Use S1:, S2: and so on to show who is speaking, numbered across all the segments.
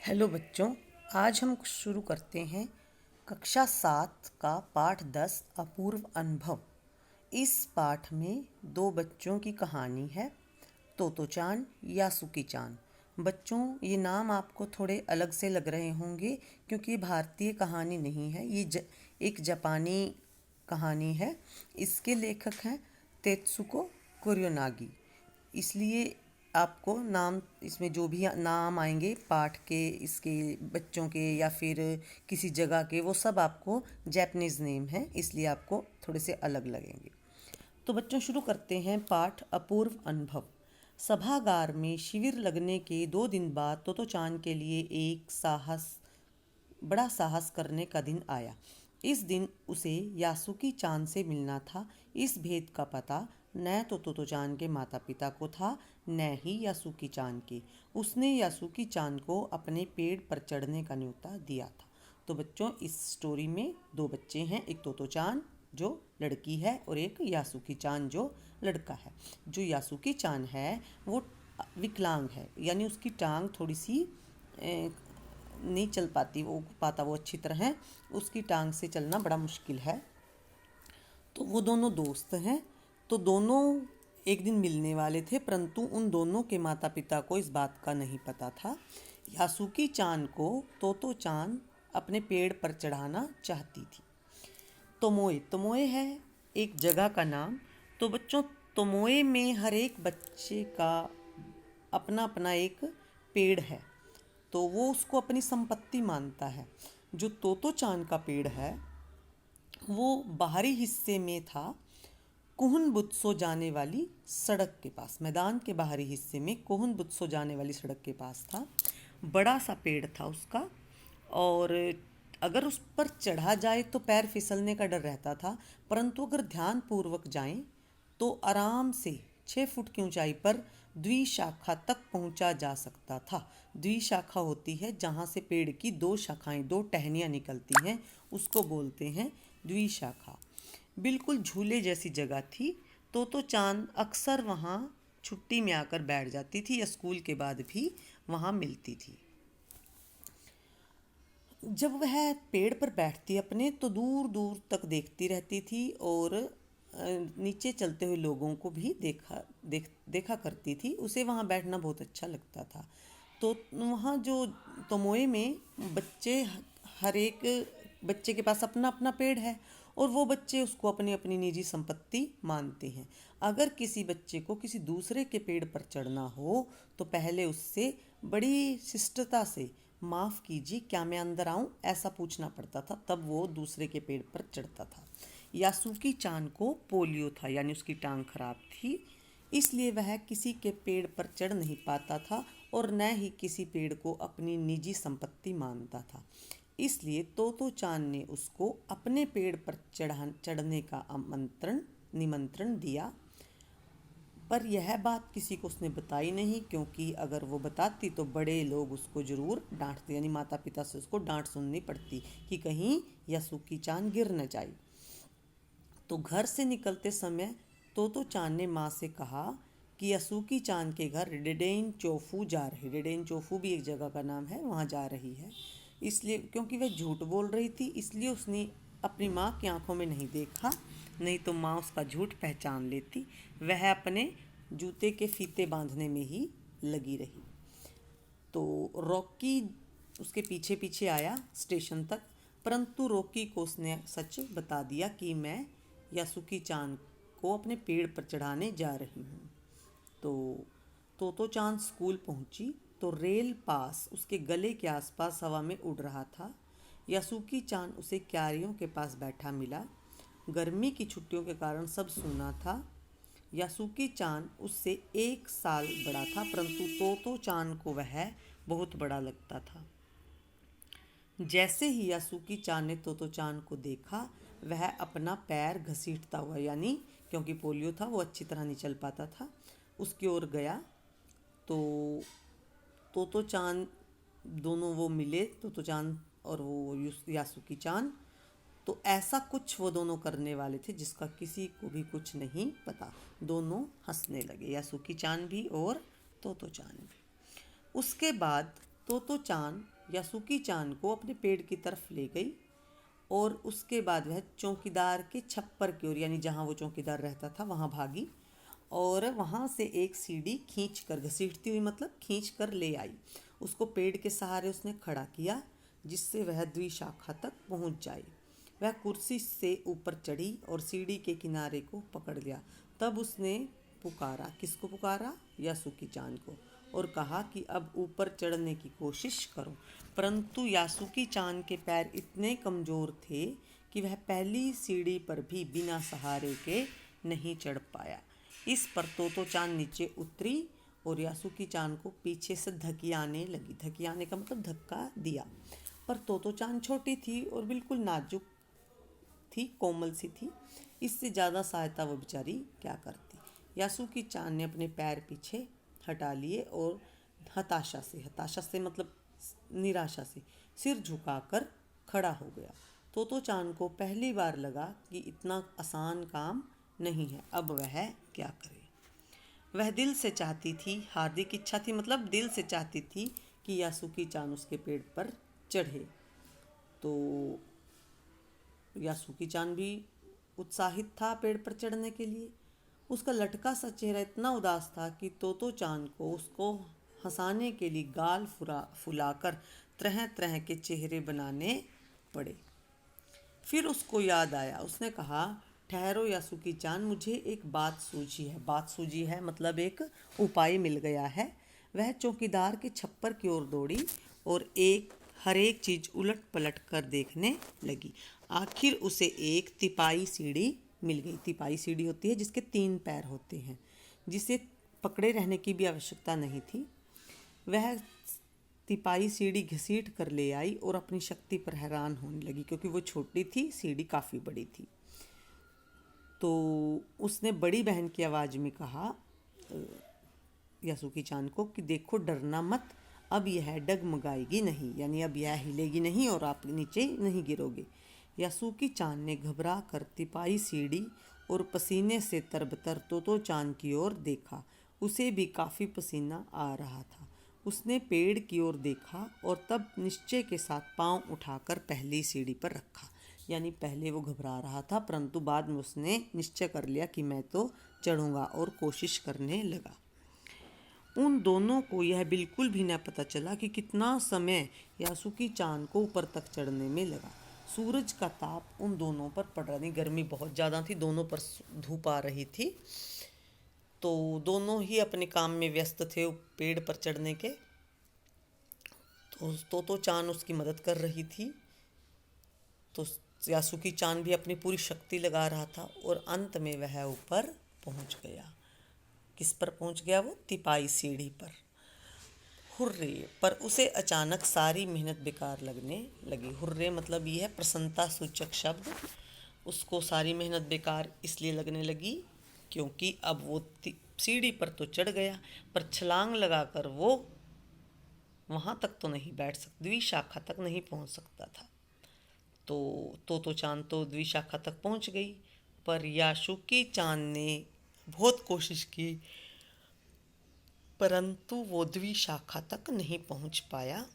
S1: Hello बच्चों, आज हम शुरू करते हैं कक्षा 7 का पाठ 10 अपूर्व अनुभव। इस पाठ में दो बच्चों की कहानी है, तोतोचान यासुकी चान। बच्चों, ये नाम आपको थोड़े अलग से लग रहे होंगे क्योंकि ये भारतीय कहानी नहीं है, एक जापानी कहानी है। इसके लेखक हैं तेत्सुको कुर्योनागी। इसलिए आपको नाम, इसमें जो भी नाम आएंगे पाठ के, इसके बच्चों के या फिर किसी जगह के, वो सब आपको जैपनीज़ नेम हैं, इसलिए आपको थोड़े से अलग लगेंगे। तो बच्चों, शुरू करते हैं पाठ अपूर्व अनुभव। सभागार में शिविर लगने के 2 दिन बाद तोतोचान के लिए एक बड़ा साहस करने का दिन आया। इस दिन उसे यासुकी चान से मिलना था। इस भेद का पता न तो तोतोचान के माता पिता को था, न ही यासुकी चान के। उसने यासुकी चान को अपने पेड़ पर चढ़ने का न्योता दिया था। तो बच्चों, इस स्टोरी में दो बच्चे हैं, एक तोतोचान जो लड़की है और एक यासुकी चान जो लड़का है। जो यासुकी चान है वो विकलांग है, यानी उसकी टांग थोड़ी सी नहीं चल पाती, वो अच्छी तरह है, उसकी टांग से चलना बड़ा मुश्किल है। तो वो दोनों दोस्त हैं। तो दोनों एक दिन मिलने वाले थे, परंतु उन दोनों के माता पिता को इस बात का नहीं पता था। यासुकी चान को तोतो चान अपने पेड़ पर चढ़ाना चाहती थी। तोमोए तोमोए है एक जगह का नाम। तो बच्चों, तोमोए में हर एक बच्चे का अपना अपना एक पेड़ है, तो वो उसको अपनी संपत्ति मानता है। जो तोतो चान का पेड़ है वो बाहरी हिस्से में था, कोहुन बुत्सो जाने वाली सड़क के पास, मैदान के बाहरी हिस्से में कोहुन बुत्सो जाने वाली सड़क के पास था। बड़ा सा पेड़ था उसका, और अगर उस पर चढ़ा जाए तो पैर फिसलने का डर रहता था, परंतु अगर ध्यान पूर्वक जाएं तो आराम से 6 फुट की ऊंचाई पर द्विशाखा तक पहुंचा जा सकता था। द्विशाखा होती है जहां से पेड़ की दो शाखाएं, दो टहनियाँ निकलती हैं, उसको बोलते हैं द्विशाखा। बिल्कुल झूले जैसी जगह थी। तो चांद अक्सर वहाँ छुट्टी में आकर बैठ जाती थी या स्कूल के बाद भी वहाँ मिलती थी। जब वह पेड़ पर बैठती अपने, तो दूर दूर तक देखती रहती थी और नीचे चलते हुए लोगों को भी देखा करती थी। उसे वहाँ बैठना बहुत अच्छा लगता था। तो वहाँ जो तोमोए में बच्चे, हर एक बच्चे के पास अपना अपना पेड़ है और वो बच्चे उसको अपनी अपनी निजी संपत्ति मानते हैं। अगर किसी बच्चे को किसी दूसरे के पेड़ पर चढ़ना हो तो पहले उससे बड़ी शिष्टता से, माफ़ कीजिए क्या मैं अंदर आऊं, ऐसा पूछना पड़ता था, तब वो दूसरे के पेड़ पर चढ़ता था। यासुकी चान को पोलियो था, यानी उसकी टांग खराब थी, इसलिए वह किसी के पेड़ पर चढ़ नहीं पाता था और न ही किसी पेड़ को अपनी निजी संपत्ति मानता था। इसलिए तोतो चान ने उसको अपने पेड़ पर चढ़ने का निमंत्रण दिया। पर यह बात किसी को उसने बताई नहीं, क्योंकि अगर वो बताती तो बड़े लोग उसको जरूर डांटते, यानी माता पिता से उसको डांट सुननी पड़ती कि कहीं यासुकी चान गिर न जाए। तो घर से निकलते समय तोतो चान ने माँ से कहा कि यासुकी चान के घर डेडेन चोफू जा रही। डेडेन चोफू भी एक जगह का नाम है, वहाँ जा रही है। इसलिए क्योंकि वह झूठ बोल रही थी, इसलिए उसने अपनी माँ की आंखों में नहीं देखा, नहीं तो माँ उसका झूठ पहचान लेती। वह अपने जूते के फीते बांधने में ही लगी रही। तो रॉकी उसके पीछे पीछे आया स्टेशन तक, परंतु रॉकी को उसने सच बता दिया कि मैं यासुकी चान को अपने पेड़ पर चढ़ाने जा रही हूँ। तो तोतो चान स्कूल पहुंची तो रेल पास उसके गले के आसपास हवा में उड़ रहा था। यासुकी चान उसे क्यारियों के पास बैठा मिला। गर्मी की छुट्टियों के कारण सब सूना था। यासुकी चान उससे 1 साल बड़ा था, परंतु तोतो चान को वह बहुत बड़ा लगता था। जैसे ही यासुकी चान ने तोतो चान को देखा, वह अपना पैर घसीटता हुआ, यानी क्योंकि पोलियो था वो अच्छी तरह नहीं चल पाता था, उसकी ओर गया। तो तोतो चान, दोनों वो मिले, तोतो चान और वो यासुकी चान। तो ऐसा कुछ वो दोनों करने वाले थे जिसका किसी को भी कुछ नहीं पता। दोनों हंसने लगे, यासुकी चान भी और तोतो चान भी। उसके बाद तोतो चान यासुकी चान को अपने पेड़ की तरफ ले गई और उसके बाद वह चौकीदार के छप्पर की ओर, यानी जहाँ वो चौकीदार रहता था वहाँ भागी और वहाँ से एक सीढ़ी खींच कर, घसीटती हुई मतलब खींच कर ले आई। उसको पेड़ के सहारे उसने खड़ा किया जिससे वह द्विशाखा तक पहुँच जाए। वह कुर्सी से ऊपर चढ़ी और सीढ़ी के किनारे को पकड़ लिया। तब उसने पुकारा, किसको पुकारा? यासुकी चान को, और कहा कि अब ऊपर चढ़ने की कोशिश करो। परंतु यासुकी चान के पैर इतने कमज़ोर थे कि वह पहली सीढ़ी पर भी बिना सहारे के नहीं चढ़ पाया। इस पर तोतो चान नीचे उतरी और यासुकी चान को पीछे से धकियाने लगी। धकियाने का मतलब धक्का दिया। पर तोतो चान छोटी थी और बिल्कुल नाजुक थी, कोमल सी थी। इससे ज़्यादा सहायता वो बेचारी क्या करती। यासुकी चान ने अपने पैर पीछे हटा लिए और हताशा से मतलब निराशा से सिर झुकाकर खड़ा हो गया। तोतो चान को पहली बार लगा कि इतना आसान काम नहीं है, अब वह क्या करे। वह दिल से चाहती थी, हार्दिक इच्छा थी, मतलब दिल से चाहती थी कि यासुकी चान उसके पेड़ पर चढ़े। तो यासुकी चान भी उत्साहित था पेड़ पर चढ़ने के लिए। उसका लटका सा चेहरा इतना उदास था कि तोतो चान को उसको हंसाने के लिए गाल फुलाकर तरह तरह के चेहरे बनाने पड़े। फिर उसको याद आया। उसने कहा, ठहरो यासुकी चान, मुझे एक बात सूझी है। बात सूझी है मतलब एक उपाय मिल गया है। वह चौकीदार के छप्पर की ओर दौड़ी और हर एक चीज़ उलट पलट कर देखने लगी। आखिर उसे एक तिपाई सीढ़ी मिल गई। तिपाई सीढ़ी होती है जिसके 3 पैर होते हैं, जिसे पकड़े रहने की भी आवश्यकता नहीं थी। वह तिपाई सीढ़ी घसीट कर ले आई और अपनी शक्ति पर हैरान होने लगी, क्योंकि वो छोटी थी, सीढ़ी काफ़ी बड़ी थी। तो उसने बड़ी बहन की आवाज़ में कहा यासुकी चान को कि देखो, डरना मत, अब यह डगमगाएगी नहीं, यानी अब यह हिलेगी नहीं और आप नीचे नहीं गिरोगे। यासुकी चान ने घबरा कर तिपाई सीढ़ी और पसीने से तरबतर तोतो चान की ओर देखा। उसे भी काफ़ी पसीना आ रहा था। उसने पेड़ की ओर देखा और तब निश्चय के साथ पांव उठाकर पहली सीढ़ी पर रखा। यानी पहले वो घबरा रहा था, परंतु बाद में उसने निश्चय कर लिया कि मैं तो चढ़ूँगा और कोशिश करने लगा। उन दोनों को यह बिल्कुल भी न पता चला कि कितना समय यासुकी चान को ऊपर तक चढ़ने में लगा। सूरज का ताप उन दोनों पर पड़ रहा थी, गर्मी बहुत ज़्यादा थी, दोनों पर धूप आ रही थी। तो दोनों ही अपने काम में व्यस्त थे पेड़ पर चढ़ने के। तो चान उसकी मदद कर रही थी, तो यासुकी चान भी अपनी पूरी शक्ति लगा रहा था और अंत में वह ऊपर पहुंच गया। किस पर पहुंच गया वो? तिपाई सीढ़ी पर। हुर्रे! पर उसे अचानक सारी मेहनत बेकार लगने लगी। हुर्रे मतलब ये है प्रसन्नता सूचक शब्द। उसको सारी मेहनत बेकार इसलिए लगने लगी क्योंकि अब वो सीढ़ी पर तो चढ़ गया, पर छलांग लगाकर वो वहाँ तक तो नहीं बैठ सकता, द्विशाखा तक नहीं पहुँच सकता था। तो चांद तो द्विशाखा तक पहुँच गई, पर यासुकी चान ने बहुत कोशिश की, परंतु वो द्विशाखा तक नहीं पहुँच पाया।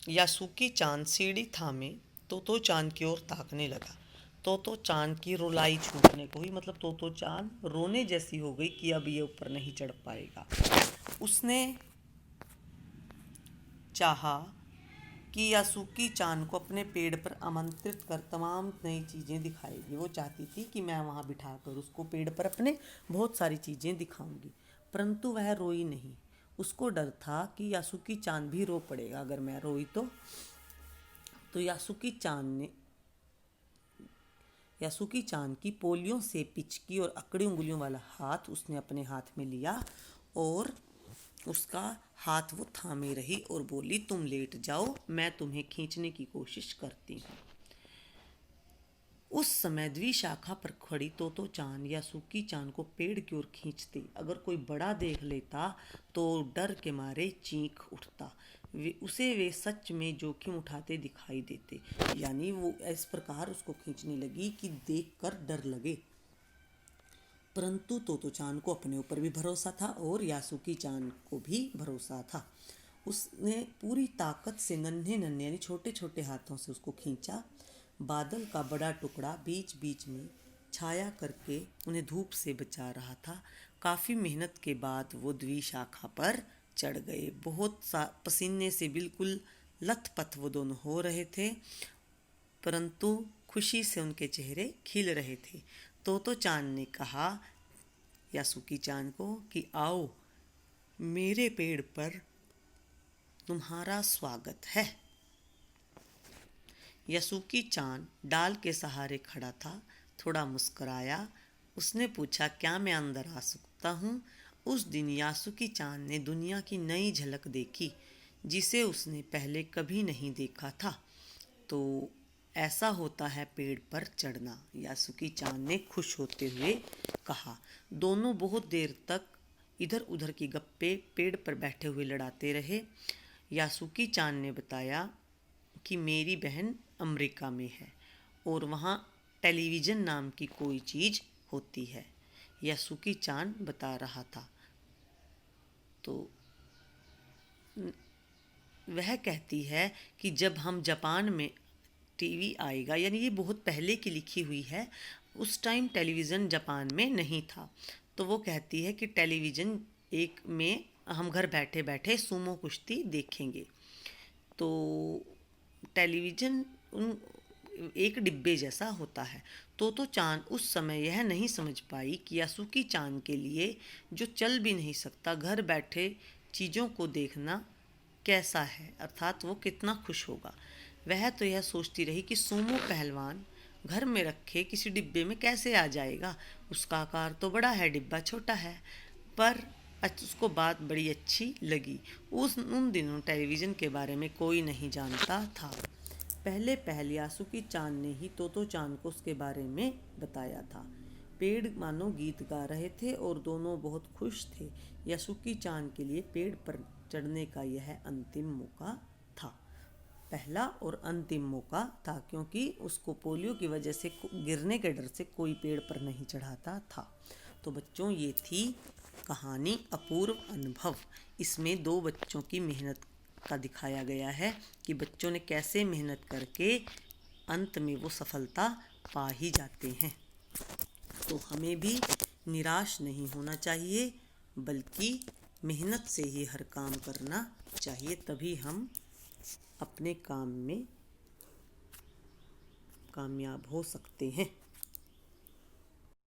S1: यासुकी चान सीढ़ी थामे तोतो चान की ओर ताकने लगा। तोतो चान की रुलाई छूटने को हुई, मतलब तोतो चान रोने जैसी हो गई कि अब ये ऊपर नहीं चढ़ पाएगा। उसने चाहा कि यासुकी चान को अपने पेड़ पर आमंत्रित कर तमाम नई चीज़ें दिखाएगी। वो चाहती थी कि मैं वहाँ बिठाकर उसको पेड़ पर अपने बहुत सारी चीज़ें दिखाऊंगी, परंतु वह रोई नहीं। उसको डर था कि यासुकी चान भी रो पड़ेगा अगर मैं रोई तो यासुकी चान की पोलियों से पिचकी और अकड़ी उंगलियों वाला हाथ उसने अपने हाथ में लिया और उसका हाथ वो थामे रही और बोली, तुम लेट जाओ, मैं तुम्हें खींचने की कोशिश करती हूँ। उस समय द्विशाखा पर खड़ी तोतो चान यासुकी चान को पेड़ की ओर खींचते। अगर कोई बड़ा देख लेता तो डर के मारे चीख उठता। उसे वे सच में जोखिम उठाते दिखाई देते, यानी वो इस प्रकार उसको खींचने लगी कि देखकर डर लगे। परंतु तोतो चान को अपने ऊपर भी भरोसा था और यासुकी चान को भी भरोसा था। उसने पूरी ताकत से नन्हे नन्हे यानी छोटे छोटे हाथों से उसको खींचा। बादल का बड़ा टुकड़ा बीच बीच में छाया करके उन्हें धूप से बचा रहा था। काफ़ी मेहनत के बाद वो द्विशाखा पर चढ़ गए। बहुत सा पसीने से बिल्कुल लथपथ वो दोनों हो रहे थे, परंतु खुशी से उनके चेहरे खिल रहे थे। तो चांद ने कहा यासुकी चांद को कि आओ, मेरे पेड़ पर तुम्हारा स्वागत है। यासुकी चांद डाल के सहारे खड़ा था, थोड़ा मुस्कुराया। उसने पूछा, क्या मैं अंदर आ सकता हूँ? उस दिन यासुकी चांद ने दुनिया की नई झलक देखी, जिसे उसने पहले कभी नहीं देखा था। तो ऐसा होता है पेड़ पर चढ़ना, यासुकी चांद ने खुश होते हुए कहा। दोनों बहुत देर तक इधर उधर की गप्पे पेड़ पर बैठे हुए लड़ाते रहे। यासुकी चांद ने बताया कि मेरी बहन अमेरिका में है और वहाँ टेलीविज़न नाम की कोई चीज़ होती है, यासुकी चांद बता रहा था। तो वह कहती है कि जब हम जापान में टीवी आएगा, यानी ये बहुत पहले की लिखी हुई है, उस टाइम टेलीविज़न जापान में नहीं था। तो वो कहती है कि टेलीविज़न एक में हम घर बैठे बैठे सुमो कुश्ती देखेंगे। तो टेलीविज़न एक डिब्बे जैसा होता है। तो चांद उस समय यह नहीं समझ पाई कि यासुकी चांद के लिए, जो चल भी नहीं सकता, घर बैठे चीज़ों को देखना कैसा है, अर्थात वो कितना खुश होगा। वह तो यह सोचती रही कि सोमो पहलवान घर में रखे किसी डिब्बे में कैसे आ जाएगा, उसका आकार तो बड़ा है, डिब्बा छोटा है। पर उसको बात बड़ी अच्छी लगी। उन दिनों टेलीविज़न के बारे में कोई नहीं जानता था। पहले यासुकी चांद ने ही तो चांद को उसके बारे में बताया था। पेड़ मानो गीत गा रहे थे और दोनों बहुत खुश थे। यासुकी चांद के लिए पेड़ पर चढ़ने का यह अंतिम मौका था, पहला और अंतिम मौका था, क्योंकि उसको पोलियो की वजह से गिरने के डर से कोई पेड़ पर नहीं चढ़ाता था। तो बच्चों, ये थी कहानी अपूर्व अनुभव। इसमें दो बच्चों की मेहनत का दिखाया गया है कि बच्चों ने कैसे मेहनत करके अंत में वो सफलता पा ही जाते हैं। तो हमें भी निराश नहीं होना चाहिए, बल्कि मेहनत से ही हर काम करना चाहिए, तभी हम अपने काम में कामयाब हो सकते हैं।